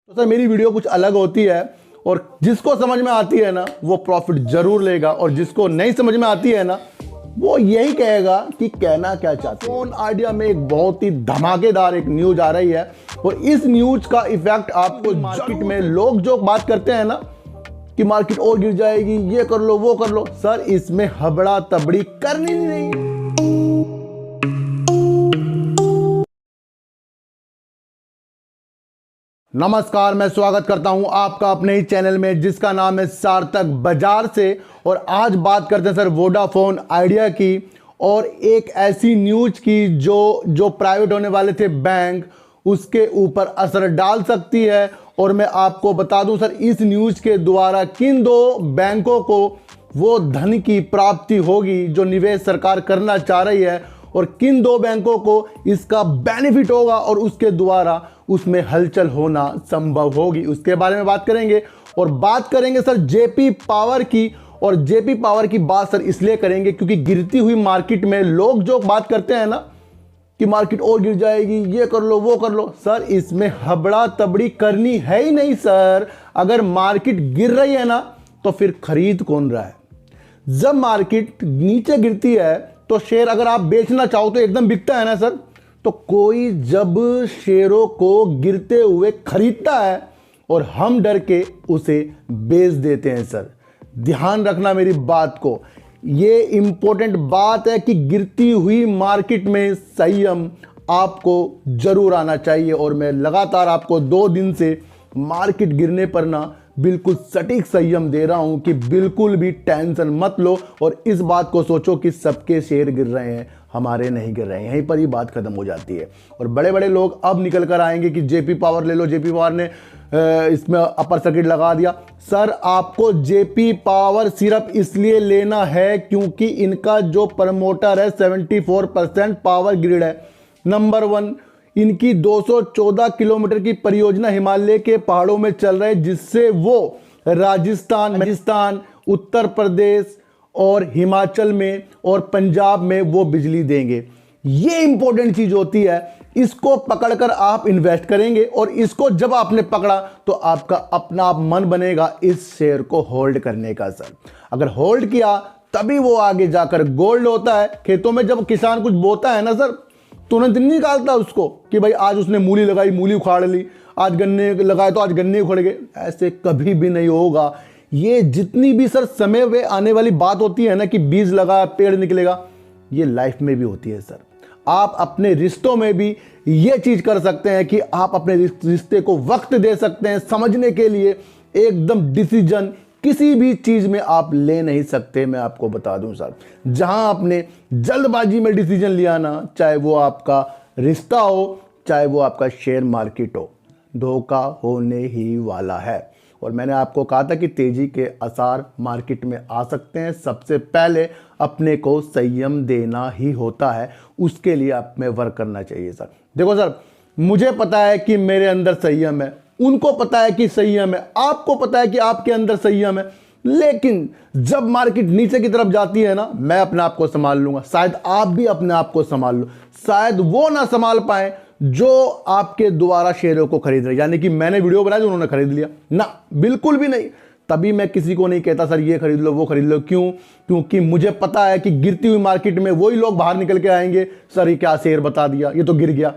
तो सर मेरी वीडियो कुछ अलग होती है और जिसको समझ में आती है ना वो प्रॉफिट जरूर लेगा और जिसको नहीं समझ में आती है ना वो यही कहेगा कि कहना क्या चाहते हैं। फोन आइडिया में एक बहुत ही धमाकेदार एक न्यूज आ रही है और इस न्यूज का इफेक्ट आपको मार्केट में लोग जो बात करते हैं ना कि मार्केट और गिर जाएगी, ये कर लो वो कर लो, सर इसमें हबड़ा तबड़ी करनी नहीं। नमस्कार, मैं स्वागत करता हूं आपका अपने ही चैनल में जिसका नाम है सार्थक बाजार से। और आज बात करते हैं सर वोडाफोन आइडिया की और एक ऐसी न्यूज की जो प्राइवेट होने वाले थे बैंक, उसके ऊपर असर डाल सकती है। और मैं आपको बता दूं सर इस न्यूज के द्वारा किन दो बैंकों को वो धन की प्राप्ति होगी जो निवेश सरकार करना चाह रही है और किन दो बैंकों को इसका बेनिफिट होगा और उसके द्वारा उसमें हलचल होना संभव होगी, उसके बारे में बात करेंगे। और बात करेंगे सर जेपी पावर की। और जेपी पावर की बात सर इसलिए करेंगे क्योंकि गिरती हुई मार्केट में लोग जो बात करते हैं ना कि मार्केट और गिर जाएगी, ये कर लो वो कर लो, सर इसमें हबड़ा तबड़ी करनी है ही नहीं सर। अगर मार्केट गिर रही है ना तो फिर खरीद कौन रहा है? जब मार्केट नीचे गिरती है तो शेयर अगर आप बेचना चाहो तो एकदम बिकता है ना सर। तो कोई जब शेयरों को गिरते हुए खरीदता है और हम डर के उसे बेच देते हैं सर। ध्यान रखना मेरी बात को, ये इंपॉर्टेंट बात है कि गिरती हुई मार्केट में संयम आपको जरूर आना चाहिए। और मैं लगातार आपको 2 दिन से मार्केट गिरने पर ना बिल्कुल सटीक संयम दे रहा हूं कि बिल्कुल भी टेंशन मत लो और इस बात को सोचो कि सबके शेयर गिर रहे हैं, हमारे नहीं गिर रहे हैं। यहीं पर ही बात खत्म हो जाती है। और बड़े बड़े लोग अब निकल कर आएंगे कि जेपी पावर ले लो, जेपी पावर ने इसमें अपर सर्किट लगा दिया। सर आपको जेपी पावर सिर्फ इसलिए लेना है क्योंकि इनका जो प्रमोटर है 74% पावर ग्रिड है। नंबर 1, इनकी 214 किलोमीटर की परियोजना हिमालय के पहाड़ों में चल रही है जिससे वो राजस्थान, उत्तर प्रदेश और हिमाचल में और पंजाब में वो बिजली देंगे। ये इंपॉर्टेंट चीज होती है। इसको पकड़कर आप इन्वेस्ट करेंगे और इसको जब आपने पकड़ा तो आपका अपना आप मन बनेगा इस शेयर को होल्ड करने का सर। अगर होल्ड किया तभी वो आगे जाकर गोल्ड होता है। खेतों में जब किसान कुछ बोता है ना सर, तुरंत नहीं निकालता उसको कि भाई आज उसने मूली लगाई, मूली उखाड़ ली, आज गन्ने लगाए तो आज गन्ने उखड़ गए। ऐसे कभी भी नहीं होगा। ये जितनी भी सर समय में आने वाली बात होती है ना कि बीज लगा पेड़ निकलेगा, ये लाइफ में भी होती है सर। आप अपने रिश्तों में भी ये चीज कर सकते हैं कि आप अपने रिश्ते को वक्त दे सकते हैं समझने के लिए। एकदम डिसीजन किसी भी चीज में आप ले नहीं सकते, मैं आपको बता दूं सर। जहां आपने जल्दबाजी में डिसीजन लिया ना, चाहे वो आपका रिश्ता हो चाहे वो आपका शेयर मार्केट हो, धोखा होने ही वाला है। और मैंने आपको कहा था कि तेजी के आसार मार्केट में आ सकते हैं। सबसे पहले अपने को संयम देना ही होता है, उसके लिए आप में वर्क करना चाहिए सर। देखो सर, मुझे पता है कि मेरे अंदर संयम है, उनको पता है कि संयम है, आपको पता है कि आपके अंदर संयम है। लेकिन जब मार्केट नीचे की तरफ जाती है ना, मैं अपने आप को संभाल लूंगा, शायद आप भी अपने आप को संभाल लो। शायद वो ना संभाल पाए जो आपके द्वारा शेयरों को खरीद रहे, यानी कि मैंने वीडियो बनाया जो उन्होंने खरीद लिया ना, बिल्कुल भी नहीं। तभी मैं किसी को नहीं कहता सर ये खरीद लो वो खरीद लो। क्यों? क्योंकि मुझे पता है कि गिरती हुई मार्केट में वही लोग बाहर निकल के आएंगे, सर ये क्या शेयर बता दिया, ये तो गिर गया।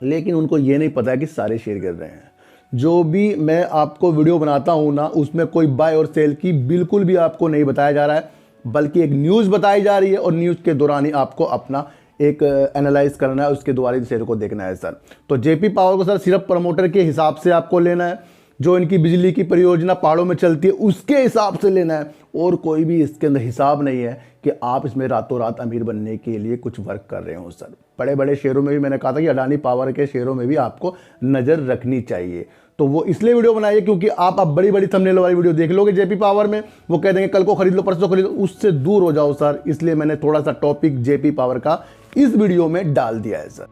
लेकिन उनको ये नहीं पता है कि सारे शेयर गिर रहे हैं। जो भी मैं आपको वीडियो बनाता हूं ना, उसमें कोई बाय और सेल की बिल्कुल भी आपको नहीं बताया जा रहा है, बल्कि एक न्यूज़ बताई जा रही है और न्यूज़ के दौरान ही आपको अपना एक एनालाइज करना है, उसके द्वारा शेयर को देखना है सर। तो जेपी पावर को सर सिर्फ प्रमोटर के हिसाब से आपको लेना है, जो इनकी बिजली की परियोजना पहाड़ों में चलती है उसके हिसाब से लेना है। और कोई भी इसके अंदर हिसाब नहीं है कि आप इसमें रातों रात अमीर बनने के लिए कुछ वर्क कर रहे हो सर। बड़े बड़े शेयरों में भी मैंने कहा था कि अडानी पावर के शेयरों में भी आपको नज़र रखनी चाहिए। तो वो इसलिए वीडियो बनाइए क्योंकि आप अब बड़ी बड़ी थंबनेल वाली वीडियो देख लोगे जेपी पावर में, वो कह देंगे कल को खरीद लो परसों खरीद लो, उससे दूर हो जाओ सर। इसलिए मैंने थोड़ा सा टॉपिक जेपी पावर का इस वीडियो में डाल दिया है सर।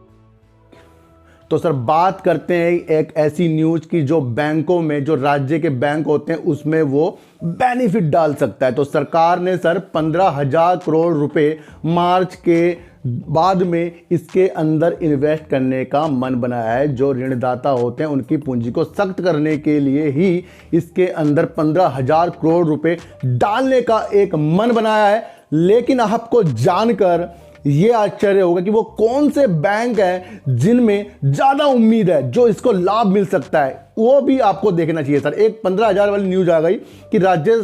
तो सर बात करते हैं एक ऐसी न्यूज की जो बैंकों में, जो राज्य के बैंक होते हैं उसमें वो बेनिफिट डाल सकता है। तो सरकार ने सर 15,000 करोड़ रुपए मार्च के बाद में इसके अंदर इन्वेस्ट करने का मन बनाया है। जो ऋणदाता होते हैं उनकी पूंजी को सख्त करने के लिए ही इसके अंदर 15,000 करोड़ रुपए डालने का एक मन बनाया है। लेकिन आपको जानकर ये आश्चर्य होगा कि वो कौन से बैंक हैं जिनमें ज्यादा उम्मीद है, जो इसको लाभ मिल सकता है, वो भी आपको देखना चाहिए सर। एक 15,000 वाली न्यूज आ गई कि राज्य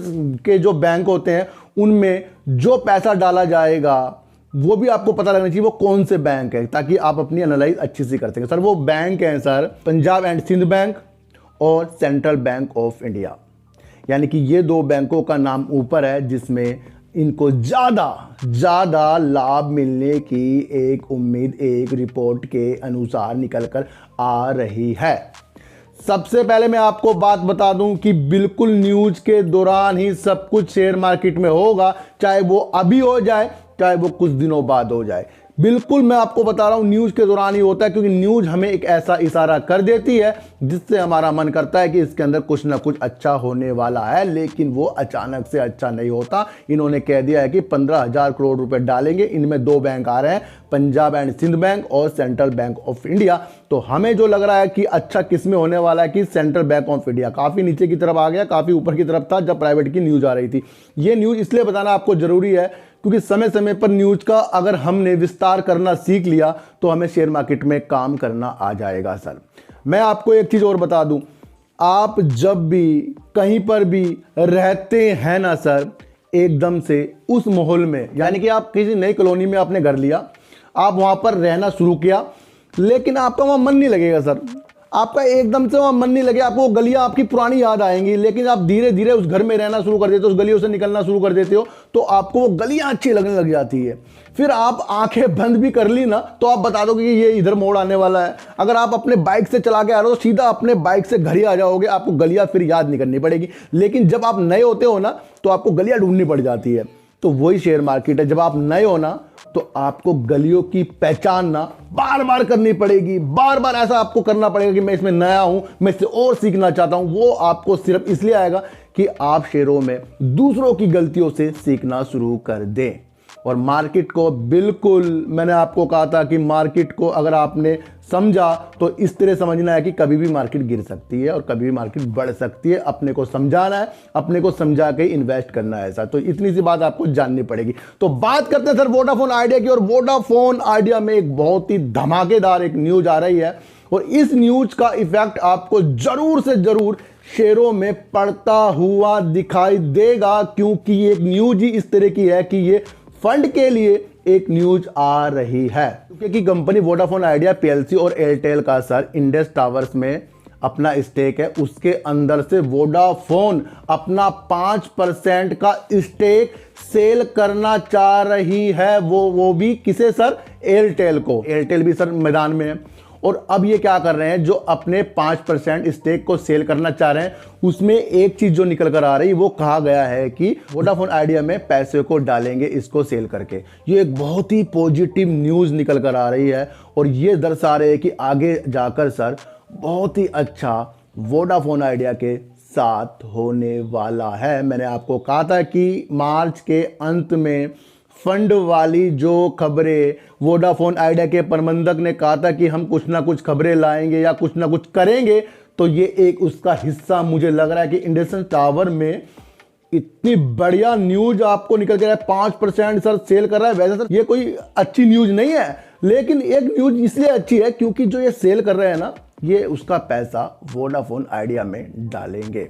के जो बैंक होते हैं उनमें जो पैसा डाला जाएगा वो भी आपको पता लगना चाहिए वो कौन से बैंक है, ताकि आप अपनी एनालाइज अच्छी से कर सकें। सर वो बैंक हैं sir Punjab and Sind bank और सेंट्रल बैंक ऑफ इंडिया, यानी कि ये दो बैंकों का नाम ऊपर है जिसमें इनको ज़्यादा लाभ मिलने की एक उम्मीद एक रिपोर्ट के अनुसार निकल कर आ रही है। सबसे पहले मैं आपको बात बता दूं कि बिल्कुल न्यूज के दौरान ही सब कुछ शेयर मार्केट में होगा, चाहे वो अभी हो जाए चाहे वो कुछ दिनों बाद हो जाए। बिल्कुल मैं आपको बता रहा हूं न्यूज के दौरान ही होता है, क्योंकि न्यूज हमें एक ऐसा इशारा कर देती है जिससे हमारा मन करता है कि इसके अंदर कुछ ना कुछ अच्छा होने वाला है, लेकिन वो अचानक से अच्छा नहीं होता। इन्होंने कह दिया है कि 15,000 करोड़ रुपए डालेंगे, इनमें दो बैंक आ रहे हैं, पंजाब एंड सिंध बैंक और सेंट्रल बैंक ऑफ इंडिया। तो हमें जो लग रहा है कि अच्छा किसमें होने वाला है कि सेंट्रल बैंक ऑफ इंडिया काफी नीचे की तरफ आ गया, काफी ऊपर की तरफ था जब प्राइवेट की न्यूज आ रही थी। ये न्यूज इसलिए बताना आपको जरूरी है क्योंकि समय समय पर न्यूज का अगर हमने विस्तार करना सीख लिया तो हमें शेयर मार्केट में काम करना आ जाएगा सर। मैं आपको एक चीज और बता दूं, आप जब भी कहीं पर भी रहते हैं ना सर, एकदम से उस माहौल में, यानी कि आप किसी नई कॉलोनी में आपने घर लिया, आप वहां पर रहना शुरू किया, लेकिन आपका वहां मन नहीं लगेगा सर, आपका एकदम से वहां मन नहीं लगे, आपको गलियां आपकी पुरानी याद आएंगी। लेकिन आप धीरे धीरे उस घर में रहना शुरू कर देते हो, उस गलियों से निकलना शुरू कर देते हो, तो आपको वो गलियां अच्छी लगने लग जाती है। फिर आप आंखें बंद भी कर ली ना तो आप बता दोगे कि ये इधर मोड़ आने वाला है। अगर आप अपने बाइक से चला के आ रहे हो तो सीधा अपने बाइक से घर ही आ जाओगे, आपको गलियां फिर याद नहीं करनी पड़ेगी। लेकिन जब आप नए होते हो ना तो आपको गलियां ढूंढनी पड़ जाती है। तो वही शेयर मार्केट है, जब आप नए हो ना तो आपको गलियों की पहचान ना बार बार करनी पड़ेगी, बार बार ऐसा आपको करना पड़ेगा कि मैं इसमें नया हूं, मैं इससे और सीखना चाहता हूं। वो आपको सिर्फ इसलिए आएगा कि आप शेयरों में दूसरों की गलतियों से सीखना शुरू कर दें। और मार्केट को बिल्कुल मैंने आपको कहा था कि मार्केट को अगर आपने समझा तो इस तरह समझना है कि कभी भी मार्केट गिर सकती है और कभी भी मार्केट बढ़ सकती है। अपने को समझाना है, अपने को समझा के इन्वेस्ट करना है ऐसा। तो इतनी सी बात आपको जाननी पड़ेगी। तो बात करते हैं सर वोडाफोन आइडिया की, और वोडाफोन आइडिया में एक बहुत ही धमाकेदार एक न्यूज आ रही है और इस न्यूज का इफेक्ट आपको जरूर से जरूर शेयरों में पड़ता हुआ दिखाई देगा, क्योंकि एक न्यूज ही इस तरह की है कि ये फंड के लिए एक न्यूज आ रही है। क्योंकि कंपनी वोडाफोन आइडिया पीएलसी और एयरटेल का सर इंडस टावर्स में अपना स्टेक है, उसके अंदर से वोडाफोन अपना 5% का स्टेक सेल करना चाह रही है। वो भी किसे सर? एयरटेल को। एयरटेल भी सर मैदान में है। और अब ये क्या कर रहे हैं, जो अपने 5% स्टेक को सेल करना चाह रहे हैं, उसमें एक चीज जो निकल कर आ रही है वो कहा गया है कि वोडाफोन आइडिया में पैसे को डालेंगे इसको सेल करके। ये एक बहुत ही पॉजिटिव न्यूज निकल कर आ रही है और ये दर्शा रहे हैं कि आगे जाकर सर बहुत ही अच्छा वोडाफोन आइडिया के साथ होने वाला है। मैंने आपको कहा था कि मार्च के अंत में फंड वाली जो खबरें, वोडाफोन आइडिया के प्रबंधक ने कहा था कि हम कुछ ना कुछ खबरें लाएंगे या कुछ ना कुछ करेंगे, तो ये एक उसका हिस्सा मुझे लग रहा है कि इंडस टावर में इतनी बढ़िया न्यूज आपको निकल के रहा है। 5% सर सेल कर रहा है। वैसे सर ये कोई अच्छी न्यूज नहीं है, लेकिन एक न्यूज इसलिए अच्छी है क्योंकि जो ये सेल कर रहे हैं ना, ये उसका पैसा वोडाफोन आइडिया में डालेंगे।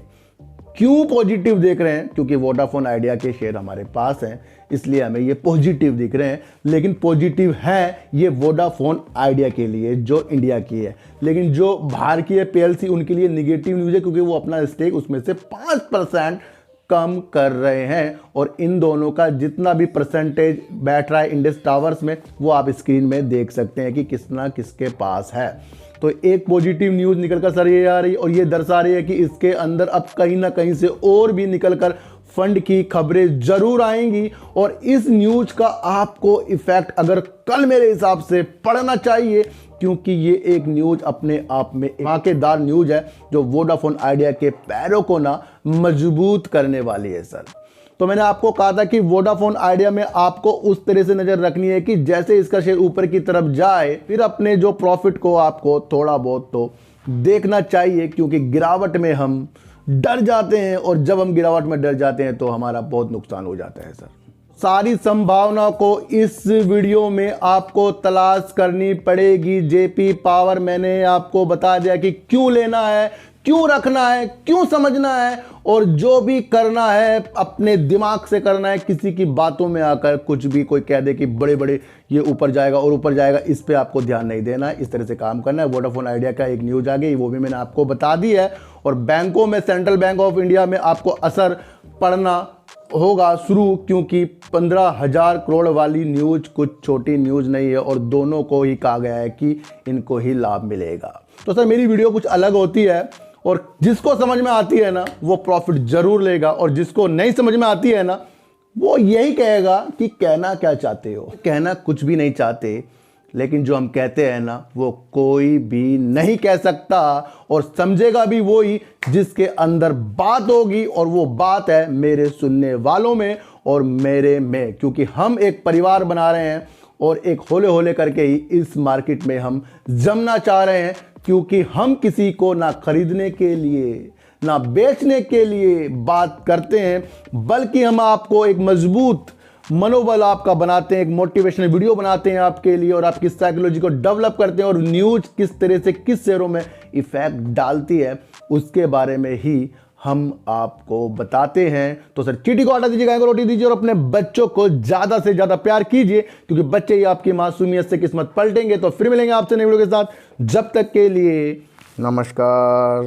क्यों पॉजिटिव देख रहे हैं? क्योंकि वोडाफोन आइडिया के शेयर हमारे पास हैं, इसलिए हमें ये पॉजिटिव दिख रहे हैं। लेकिन पॉजिटिव है ये वोडाफोन आइडिया के लिए जो इंडिया की है, लेकिन जो बाहर की है पीएलसी उनके लिए निगेटिव न्यूज है, क्योंकि वो अपना स्टेक उसमें से 5% कम कर रहे हैं। और इन दोनों का जितना भी परसेंटेज बैठ रहा है इंडस टावर्स में, वो आप स्क्रीन में देख सकते हैं कि कितना किसके पास है। तो एक पॉजिटिव न्यूज निकलकर सर ये आ रही है और ये दर्शा रही है कि इसके अंदर अब कहीं ना कहीं से और भी निकलकर फंड की खबरें जरूर आएंगी और इस न्यूज का आपको इफेक्ट अगर कल मेरे हिसाब से पड़ना चाहिए, क्योंकि ये एक न्यूज अपने आप में धमाकेदार न्यूज है जो वोडाफोन आइडिया के पैरों को ना मजबूत करने वाली है सर। तो मैंने आपको कहा था कि वोडाफोन आइडिया में आपको उस तरह से नजर रखनी है कि जैसे इसका शेयर ऊपर की तरफ जाए फिर अपने जो प्रॉफिट को आपको थोड़ा बहुत तो देखना चाहिए, क्योंकि गिरावट में हम डर जाते हैं और जब हम गिरावट में डर जाते हैं तो हमारा बहुत नुकसान हो जाता है सर। सारी संभावना को इस वीडियो में आपको तलाश करनी पड़ेगी। जेपी पावर मैंने आपको बता दिया कि क्यों लेना है, क्यों रखना है, क्यों समझना है, और जो भी करना है अपने दिमाग से करना है। किसी की बातों में आकर कुछ भी कोई कह दे कि बड़े बड़े ये ऊपर जाएगा और ऊपर जाएगा, इस पे आपको ध्यान नहीं देना है। इस तरह से काम करना है। वोडाफोन आइडिया का एक न्यूज आ गई, वो भी मैंने आपको बता दी है। और बैंकों में, सेंट्रल बैंक ऑफ इंडिया में आपको असर पड़ना होगा शुरू, क्योंकि 15,000 करोड़ वाली न्यूज कुछ छोटी न्यूज नहीं है और दोनों को ही कहा गया है कि इनको ही लाभ मिलेगा। तो सर मेरी वीडियो कुछ अलग होती है और जिसको समझ में आती है ना वो प्रॉफिट जरूर लेगा, और जिसको नहीं समझ में आती है ना वो यही कहेगा कि कहना क्या चाहते हो। कहना कुछ भी नहीं चाहते, लेकिन जो हम कहते हैं ना वो कोई भी नहीं कह सकता, और समझेगा भी वही जिसके अंदर बात होगी, और वो बात है मेरे सुनने वालों में और मेरे में, क्योंकि हम एक परिवार बना रहे हैं और एक होले होले करके ही इस मार्केट में हम जमना चाह रहे हैं। क्योंकि हम किसी को ना खरीदने के लिए ना बेचने के लिए बात करते हैं, बल्कि हम आपको एक मजबूत मनोबल आपका बनाते हैं, एक मोटिवेशनल वीडियो बनाते हैं आपके लिए, और आपकी साइकोलॉजी को डेवलप करते हैं, और न्यूज किस तरह से किस शेयरों में इफेक्ट डालती है उसके बारे में ही हम आपको बताते हैं। तो सर चीटी को आटा दीजिए, गाय को रोटी दीजिए, और अपने बच्चों को ज्यादा से ज्यादा प्यार कीजिए, क्योंकि बच्चे ही आपकी मासूमियत से किस्मत पलटेंगे। तो फिर मिलेंगे आपसे नई वीडियो के साथ, जब तक के लिए नमस्कार।